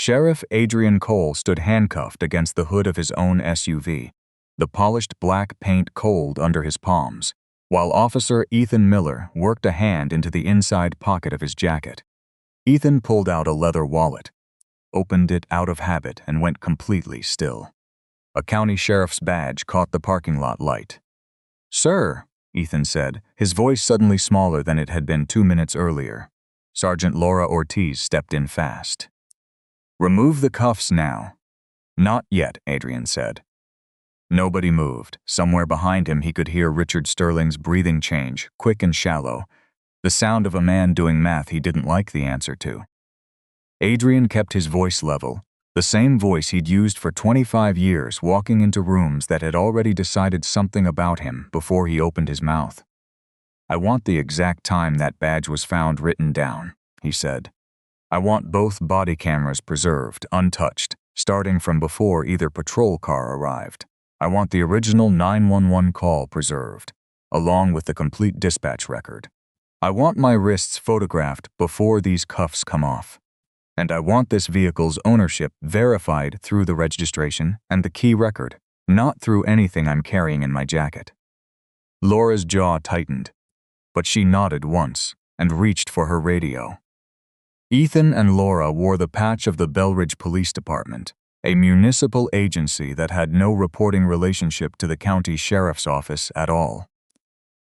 Sheriff Adrian Cole stood handcuffed against the hood of his own SUV, the polished black paint cold under his palms, while Officer Ethan Miller worked a hand into the inside pocket of his jacket. Ethan pulled out a leather wallet, opened it out of habit, and went completely still. A county sheriff's badge caught the parking lot light. "Sir," Ethan said, his voice suddenly smaller than it had been 2 minutes earlier. Sergeant Laura Ortiz stepped in fast. "Remove the cuffs now." "Not yet," Adrian said. Nobody moved. Somewhere behind him he could hear Richard Sterling's breathing change, quick and shallow, the sound of a man doing math he didn't like the answer to. Adrian kept his voice level, the same voice he'd used for 25 years, walking into rooms that had already decided something about him before he opened his mouth. "I want the exact time that badge was found written down," he said. "I want both body cameras preserved, untouched, starting from before either patrol car arrived. I want the original 911 call preserved, along with the complete dispatch record. I want my wrists photographed before these cuffs come off. And I want this vehicle's ownership verified through the registration and the key record, not through anything I'm carrying in my jacket." Laura's jaw tightened, but she nodded once and reached for her radio. Ethan and Laura wore the patch of the Belridge Police Department, a municipal agency that had no reporting relationship to the county sheriff's office at all.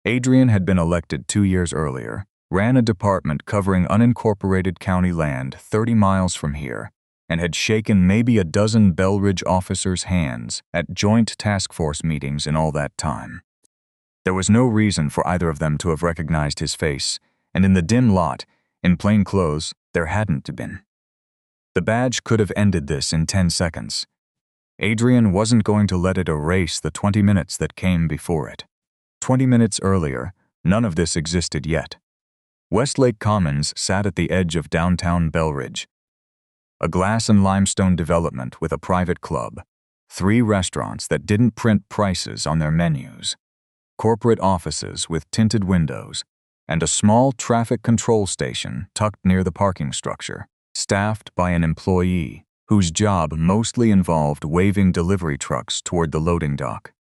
Adrian had been elected 2 years earlier, ran a department covering unincorporated county land 30 miles from here, and had shaken maybe a dozen Belridge officers' hands at joint task force meetings in all that time. There was no reason for either of them to have recognized his face, and in the dim lot, in plain clothes, there hadn't been. The badge could have ended this in 10 seconds. Adrian wasn't going to let it erase the 20 minutes that came before it. 20 minutes earlier, none of this existed yet. Westlake Commons sat at the edge of downtown Belridge, a glass and limestone development with a private club, 3 restaurants that didn't print prices on their menus, corporate offices with tinted windows, and a small traffic control station tucked near the parking structure, staffed by an employee whose job mostly involved waving delivery trucks toward the loading dock.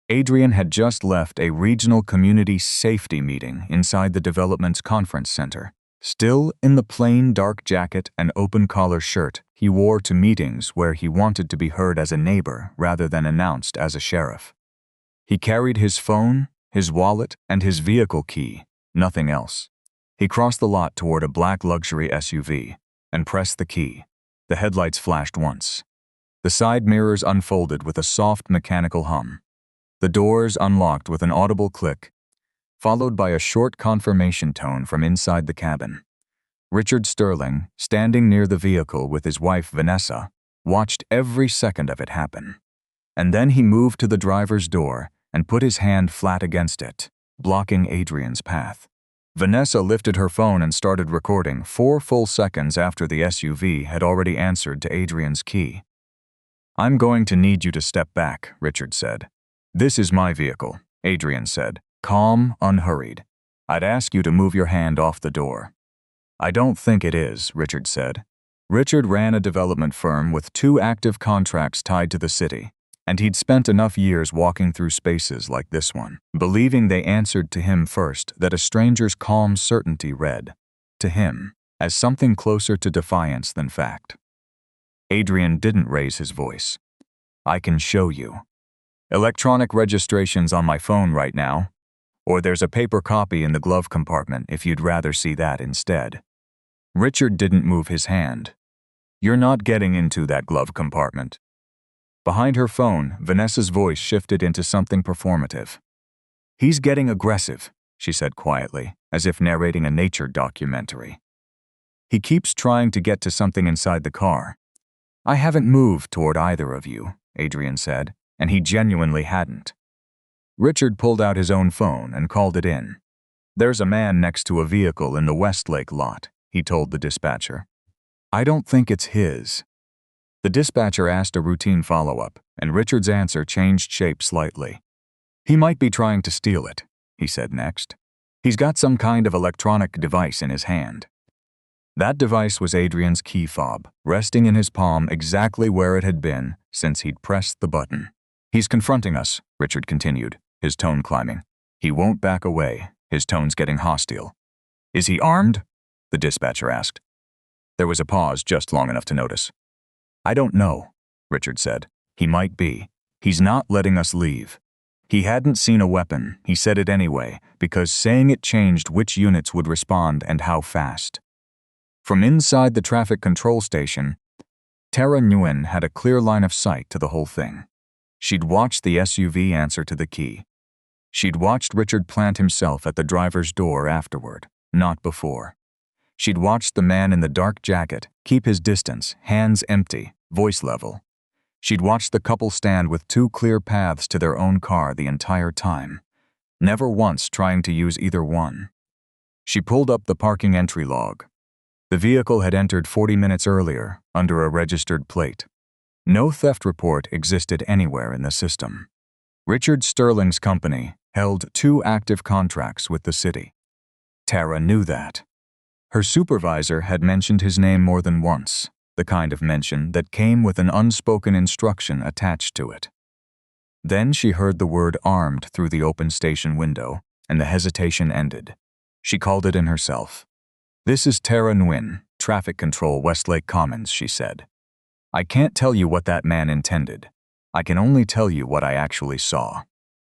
Adrian had just left a regional community safety meeting inside the development's conference center, still in the plain dark jacket and open-collar shirt he wore to meetings where he wanted to be heard as a neighbor rather than announced as a sheriff. He carried his phone, his wallet, and his vehicle key, nothing else. He crossed the lot toward a black luxury SUV and pressed the key. The headlights flashed once. The side mirrors unfolded with a soft mechanical hum. The doors unlocked with an audible click, followed by a short confirmation tone from inside the cabin. Richard Sterling, standing near the vehicle with his wife Vanessa, watched every second of it happen. And then he moved to the driver's door and put his hand flat against it, blocking Adrian's path. Vanessa lifted her phone and started recording 4 full seconds after the SUV had already answered to Adrian's key. "I'm going to need you to step back," Richard said. "This is my vehicle," Adrian said, calm, unhurried. "I'd ask you to move your hand off the door." "I don't think it is," Richard said. Richard ran a development firm with 2 active contracts tied to the city, and he'd spent enough years walking through spaces like this one, believing they answered to him first, that a stranger's calm certainty read, to him, as something closer to defiance than fact. Adrian didn't raise his voice. "I can show you. Electronic registration's on my phone right now, or there's a paper copy in the glove compartment if you'd rather see that instead." Richard didn't move his hand. "You're not getting into that glove compartment." Behind her phone, Vanessa's voice shifted into something performative. "He's getting aggressive," she said quietly, as if narrating a nature documentary. "He keeps trying to get to something inside the car." "I haven't moved toward either of you," Adrian said, and he genuinely hadn't. Richard pulled out his own phone and called it in. "There's a man next to a vehicle in the Westlake lot," he told the dispatcher. "I don't think it's his." The dispatcher asked a routine follow-up, and Richard's answer changed shape slightly. "He might be trying to steal it," he said next. "He's got some kind of electronic device in his hand." That device was Adrian's key fob, resting in his palm exactly where it had been since he'd pressed the button. "He's confronting us," Richard continued, his tone climbing. "He won't back away, his tone's getting hostile." "Is he armed?" the dispatcher asked. There was a pause just long enough to notice. "I don't know," Richard said. "He might be. He's not letting us leave." He hadn't seen a weapon, he said it anyway, because saying it changed which units would respond and how fast. From inside the traffic control station, Tara Nguyen had a clear line of sight to the whole thing. She'd watched the SUV answer to the key. She'd watched Richard plant himself at the driver's door afterward, not before. She'd watched the man in the dark jacket keep his distance, hands empty, voice level. She'd watched the couple stand with two clear paths to their own car the entire time, never once trying to use either one. She pulled up the parking entry log. The vehicle had entered 40 minutes earlier, under a registered plate. No theft report existed anywhere in the system. Richard Sterling's company held 2 active contracts with the city. Tara knew that. Her supervisor had mentioned his name more than once, the kind of mention that came with an unspoken instruction attached to it. Then she heard the word armed through the open station window, and the hesitation ended. She called it in herself. "This is Tara Nguyen, Traffic Control, Westlake Commons," she said. "I can't tell you what that man intended. I can only tell you what I actually saw."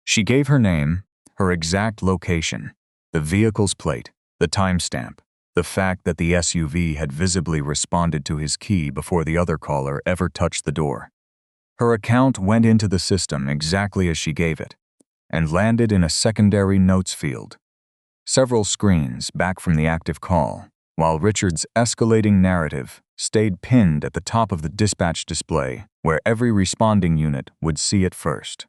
She gave her name, her exact location, the vehicle's plate, the timestamp, the fact that the SUV had visibly responded to his key before the other caller ever touched the door. Her account went into the system exactly as she gave it, and landed in a secondary notes field. Several screens back from the active call, while Richard's escalating narrative stayed pinned at the top of the dispatch display where every responding unit would see it first.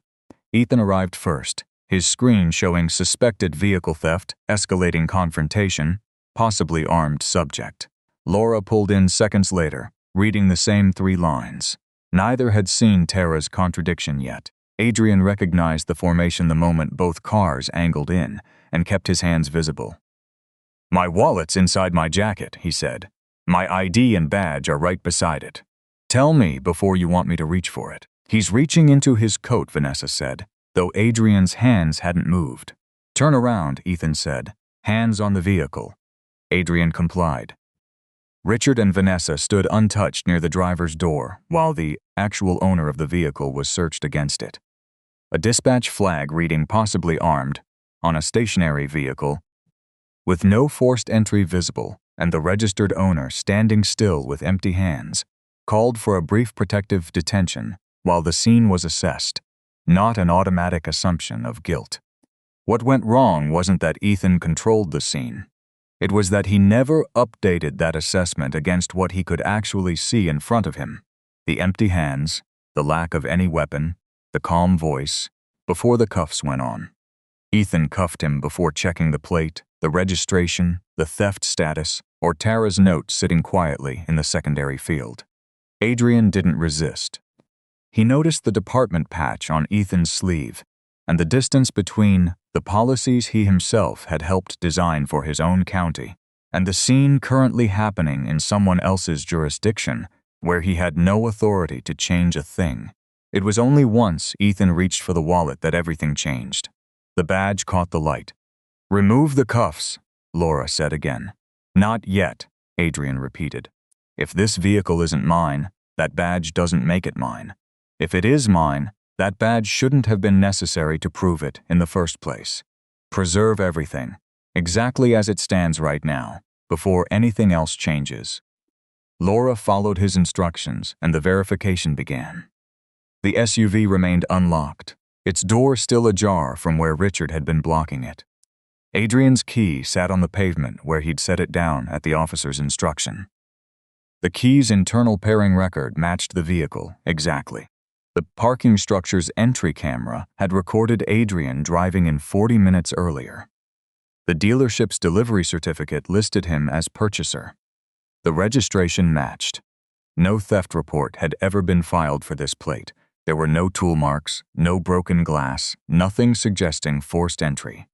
Ethan arrived first, his screen showing suspected vehicle theft, escalating confrontation, possibly armed subject. Laura pulled in seconds later, reading the same 3 lines. Neither had seen Tara's contradiction yet. Adrian recognized the formation the moment both cars angled in and kept his hands visible. "My wallet's inside my jacket," he said. "My ID and badge are right beside it. Tell me before you want me to reach for it." "He's reaching into his coat," Vanessa said, though Adrian's hands hadn't moved. "Turn around," Ethan said, hands on the vehicle. Adrian complied. Richard and Vanessa stood untouched near the driver's door while the actual owner of the vehicle was searched against it. A dispatch flag reading "possibly armed" on a stationary vehicle, with no forced entry visible and the registered owner standing still with empty hands, called for a brief protective detention while the scene was assessed, not an automatic assumption of guilt. What went wrong wasn't that Ethan controlled the scene. It was that he never updated that assessment against what he could actually see in front of him: the empty hands, the lack of any weapon, the calm voice, before the cuffs went on. Ethan cuffed him before checking the plate, the registration, the theft status, or Tara's note sitting quietly in the secondary field. Adrian didn't resist. He noticed the department patch on Ethan's sleeve and the distance between the policies he himself had helped design for his own county and the scene currently happening in someone else's jurisdiction where he had no authority to change a thing. It was only once Ethan reached for the wallet that everything changed. The badge caught the light. "Remove the cuffs," Laura said again. "Not yet," Adrian repeated. "If this vehicle isn't mine, that badge doesn't make it mine. If it is mine, that badge shouldn't have been necessary to prove it in the first place. Preserve everything, exactly as it stands right now, before anything else changes." Laura followed his instructions and the verification began. The SUV remained unlocked, its door still ajar from where Richard had been blocking it. Adrian's key sat on the pavement where he'd set it down at the officer's instruction. The key's internal pairing record matched the vehicle exactly. The parking structure's entry camera had recorded Adrian driving in 40 minutes earlier. The dealership's delivery certificate listed him as purchaser. The registration matched. No theft report had ever been filed for this plate. There were no tool marks, no broken glass, nothing suggesting forced entry.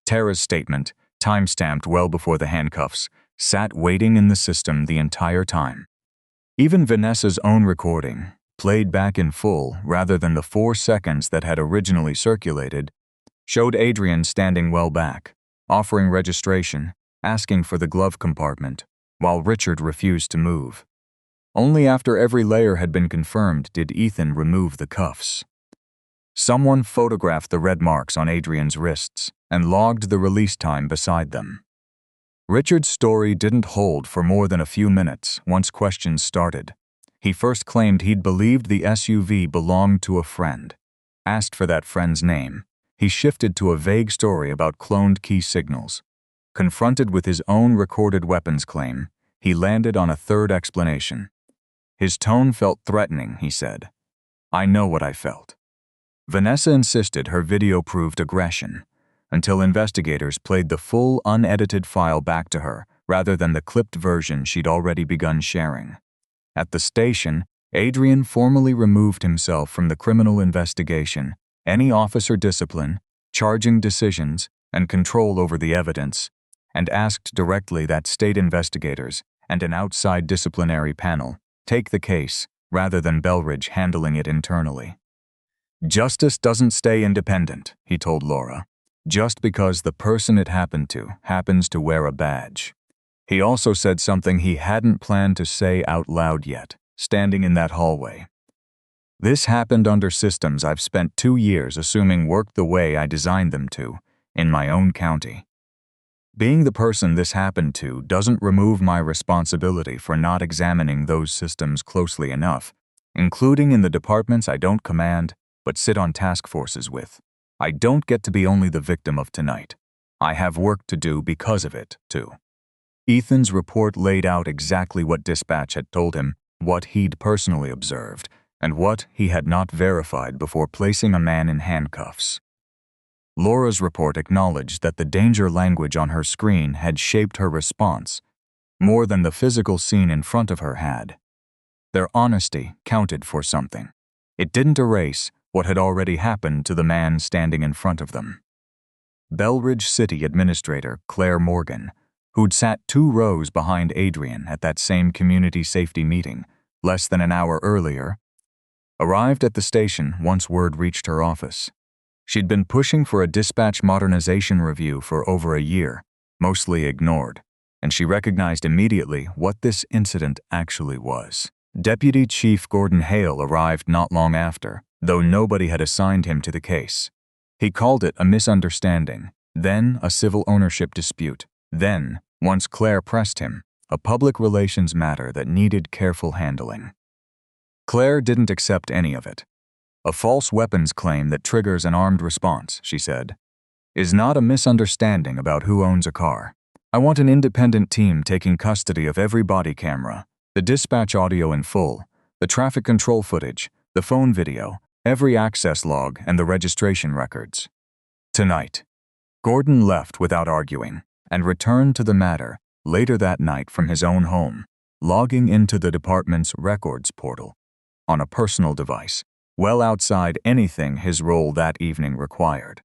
Tara's statement, time-stamped well before the handcuffs, sat waiting in the system the entire time. Even Vanessa's own recording, played back in full rather than the 4 seconds that had originally circulated, showed Adrian standing well back, offering registration, asking for the glove compartment, while Richard refused to move. Only after every layer had been confirmed did Ethan remove the cuffs. Someone photographed the red marks on Adrian's wrists and logged the release time beside them. Richard's story didn't hold for more than a few minutes once questions started. He first claimed he'd believed the SUV belonged to a friend. Asked for that friend's name, he shifted to a vague story about cloned key signals. Confronted with his own recorded weapons claim, he landed on a third explanation. His tone felt threatening, he said. "I know what I felt." Vanessa insisted her video proved aggression, until investigators played the full unedited file back to her rather than the clipped version she'd already begun sharing. At the station, Adrian formally removed himself from the criminal investigation, any officer discipline, charging decisions, and control over the evidence, and asked directly that state investigators and an outside disciplinary panel take the case rather than Belridge handling it internally. "Justice doesn't stay independent," he told Laura, "just because the person it happened to happens to wear a badge." He also said something he hadn't planned to say out loud yet, standing in that hallway. "This happened under systems I've spent 2 years assuming worked the way I designed them to, in my own county. Being the person this happened to doesn't remove my responsibility for not examining those systems closely enough, including in the departments I don't command but sit on task forces with. I don't get to be only the victim of tonight. I have work to do because of it, too." Ethan's report laid out exactly what dispatch had told him, what he'd personally observed, and what he had not verified before placing a man in handcuffs. Laura's report acknowledged that the danger language on her screen had shaped her response, more than the physical scene in front of her had. Their honesty counted for something. It didn't erase what had already happened to the man standing in front of them. Belridge City Administrator Claire Morgan, who'd sat 2 rows behind Adrian at that same community safety meeting less than an hour earlier, arrived at the station once word reached her office. She'd been pushing for a dispatch modernization review for over a year, mostly ignored, and she recognized immediately what this incident actually was. Deputy Chief Gordon Hale arrived not long after, though nobody had assigned him to the case. He called it a misunderstanding, then a civil ownership dispute, then, once Claire pressed him, a public relations matter that needed careful handling. Claire didn't accept any of it. "A false weapons claim that triggers an armed response," she said, "is not a misunderstanding about who owns a car. I want an independent team taking custody of every body camera, the dispatch audio in full, the traffic control footage, the phone video, every access log, and the registration records." Tonight. Gordon left without arguing and returned to the matter later that night from his own home, logging into the department's records portal on a personal device, well outside anything his role that evening required.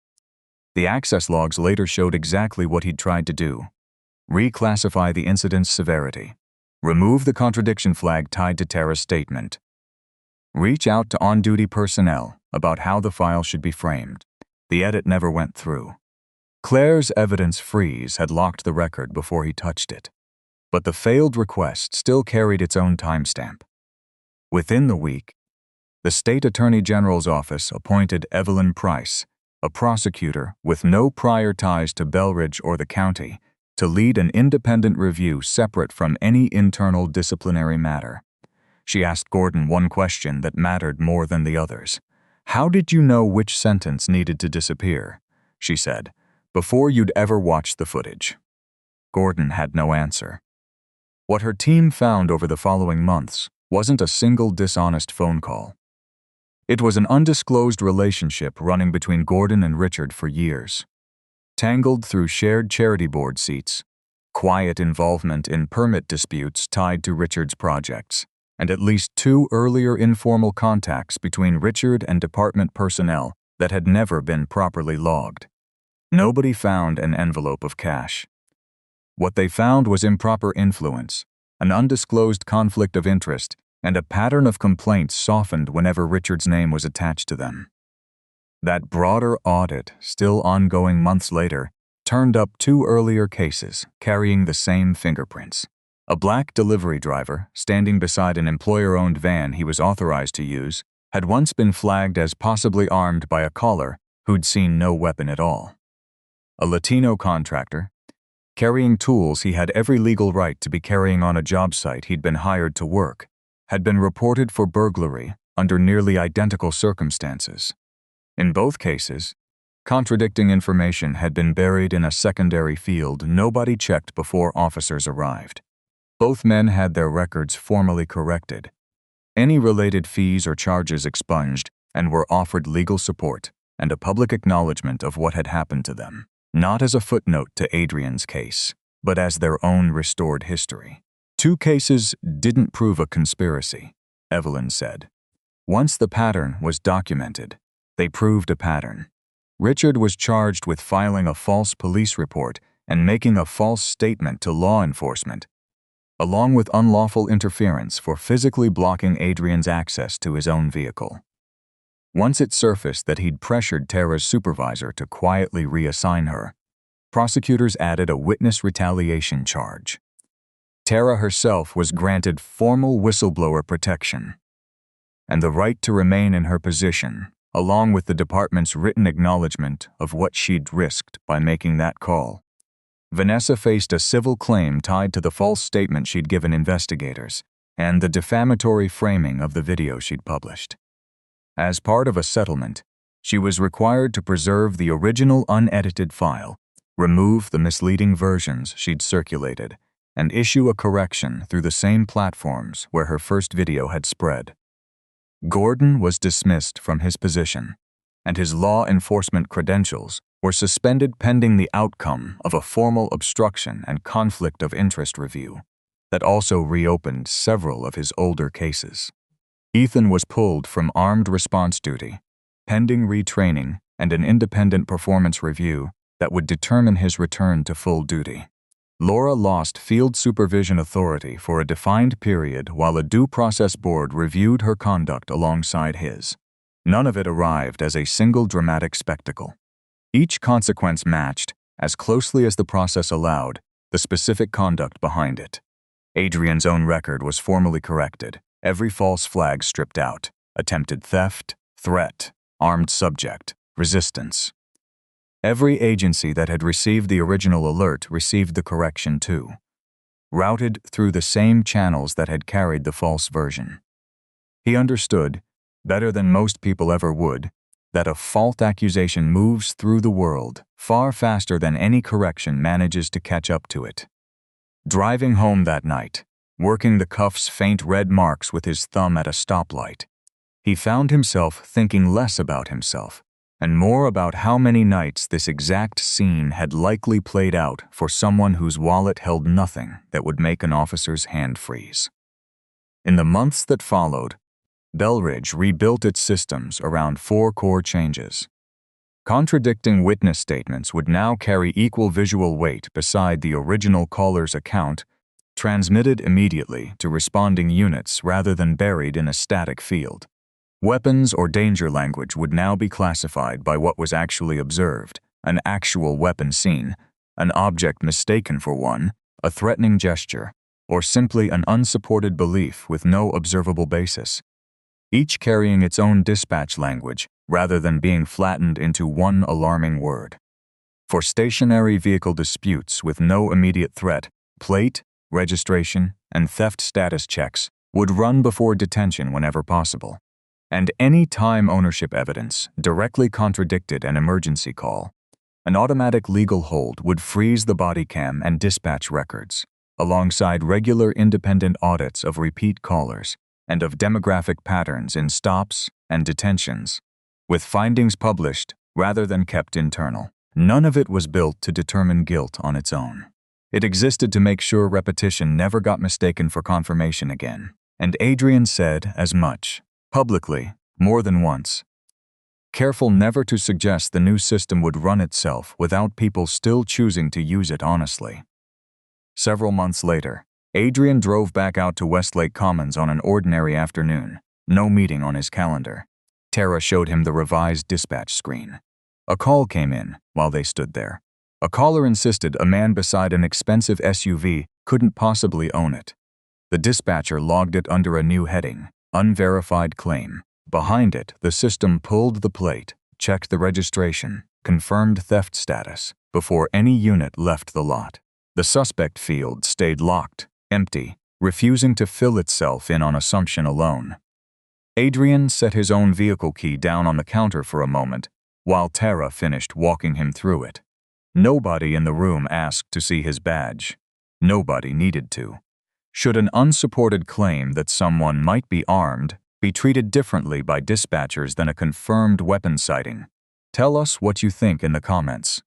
The access logs later showed exactly what he'd tried to do: reclassify the incident's severity, remove the contradiction flag tied to Tara's statement, reach out to on-duty personnel about how the file should be framed. The edit never went through. Claire's evidence freeze had locked the record before he touched it, but the failed request still carried its own timestamp. Within the week, the State Attorney General's office appointed Evelyn Price, a prosecutor with no prior ties to Belridge or the county, to lead an independent review separate from any internal disciplinary matter. She asked Gordon one question that mattered more than the others. "How did you know which sentence needed to disappear?" she said, "before you'd ever watched the footage." Gordon had no answer. What her team found over the following months wasn't a single dishonest phone call. It was an undisclosed relationship running between Gordon and Richard for years. Tangled through shared charity board seats, quiet involvement in permit disputes tied to Richard's projects, and at least 2 earlier informal contacts between Richard and department personnel that had never been properly logged. Nobody found an envelope of cash. What they found was improper influence, an undisclosed conflict of interest, and a pattern of complaints softened whenever Richard's name was attached to them. That broader audit, still ongoing months later, turned up 2 earlier cases carrying the same fingerprints. A black delivery driver, standing beside an employer-owned van he was authorized to use, had once been flagged as possibly armed by a caller who'd seen no weapon at all. A Latino contractor, carrying tools he had every legal right to be carrying on a job site he'd been hired to work, had been reported for burglary under nearly identical circumstances. In both cases, contradicting information had been buried in a secondary field nobody checked before officers arrived. Both men had their records formally corrected, any related fees or charges expunged, and were offered legal support and a public acknowledgement of what had happened to them, not as a footnote to Adrian's case, but as their own restored history. 2 cases didn't prove a conspiracy, Evelyn said. Once the pattern was documented, they proved a pattern. Richard was charged with filing a false police report and making a false statement to law enforcement, along with unlawful interference for physically blocking Adrian's access to his own vehicle. Once it surfaced that he'd pressured Tara's supervisor to quietly reassign her, prosecutors added a witness retaliation charge. Tara herself was granted formal whistleblower protection and the right to remain in her position, along with the department's written acknowledgement of what she'd risked by making that call. Vanessa faced a civil claim tied to the false statement she'd given investigators and the defamatory framing of the video she'd published. As part of a settlement, she was required to preserve the original unedited file, remove the misleading versions she'd circulated, and issue a correction through the same platforms where her first video had spread. Gordon was dismissed from his position, and his law enforcement credentials were suspended pending the outcome of a formal obstruction and conflict of interest review that also reopened several of his older cases. Ethan was pulled from armed response duty, pending retraining and an independent performance review that would determine his return to full duty. Laura lost field supervision authority for a defined period while a due process board reviewed her conduct alongside his. None of it arrived as a single dramatic spectacle. Each consequence matched, as closely as the process allowed, the specific conduct behind it. Adrian's own record was formally corrected, every false flag stripped out: attempted theft, threat, armed subject, resistance. Every agency that had received the original alert received the correction too, routed through the same channels that had carried the false version. He understood, better than most people ever would, that a false accusation moves through the world far faster than any correction manages to catch up to it. Driving home that night, working the cuff's faint red marks with his thumb at a stoplight, he found himself thinking less about himself and more about how many nights this exact scene had likely played out for someone whose wallet held nothing that would make an officer's hand freeze. In the months that followed, Belridge rebuilt its systems around 4 core changes. Contradicting witness statements would now carry equal visual weight beside the original caller's account, transmitted immediately to responding units rather than buried in a static field. Weapons or danger language would now be classified by what was actually observed: an actual weapon seen, an object mistaken for one, a threatening gesture, or simply an unsupported belief with no observable basis. Each carrying its own dispatch language rather than being flattened into one alarming word. For stationary vehicle disputes with no immediate threat, plate, registration, and theft status checks would run before detention whenever possible. And any time ownership evidence directly contradicted an emergency call, an automatic legal hold would freeze the body cam and dispatch records, alongside regular independent audits of repeat callers and of demographic patterns in stops and detentions, with findings published rather than kept internal. None of it was built to determine guilt on its own. It existed to make sure repetition never got mistaken for confirmation again, and Adrian said as much, publicly, more than once, careful never to suggest the new system would run itself without people still choosing to use it honestly. Several months later, Adrian drove back out to Westlake Commons on an ordinary afternoon, no meeting on his calendar. Tara showed him the revised dispatch screen. A call came in while they stood there. A caller insisted a man beside an expensive SUV couldn't possibly own it. The dispatcher logged it under a new heading, Unverified Claim. Behind it, the system pulled the plate, checked the registration, confirmed theft status, before any unit left the lot. The suspect field stayed locked, empty, refusing to fill itself in on assumption alone. Adrian set his own vehicle key down on the counter for a moment, while Tara finished walking him through it. Nobody in the room asked to see his badge. Nobody needed to. Should an unsupported claim that someone might be armed be treated differently by dispatchers than a confirmed weapon sighting? Tell us what you think in the comments.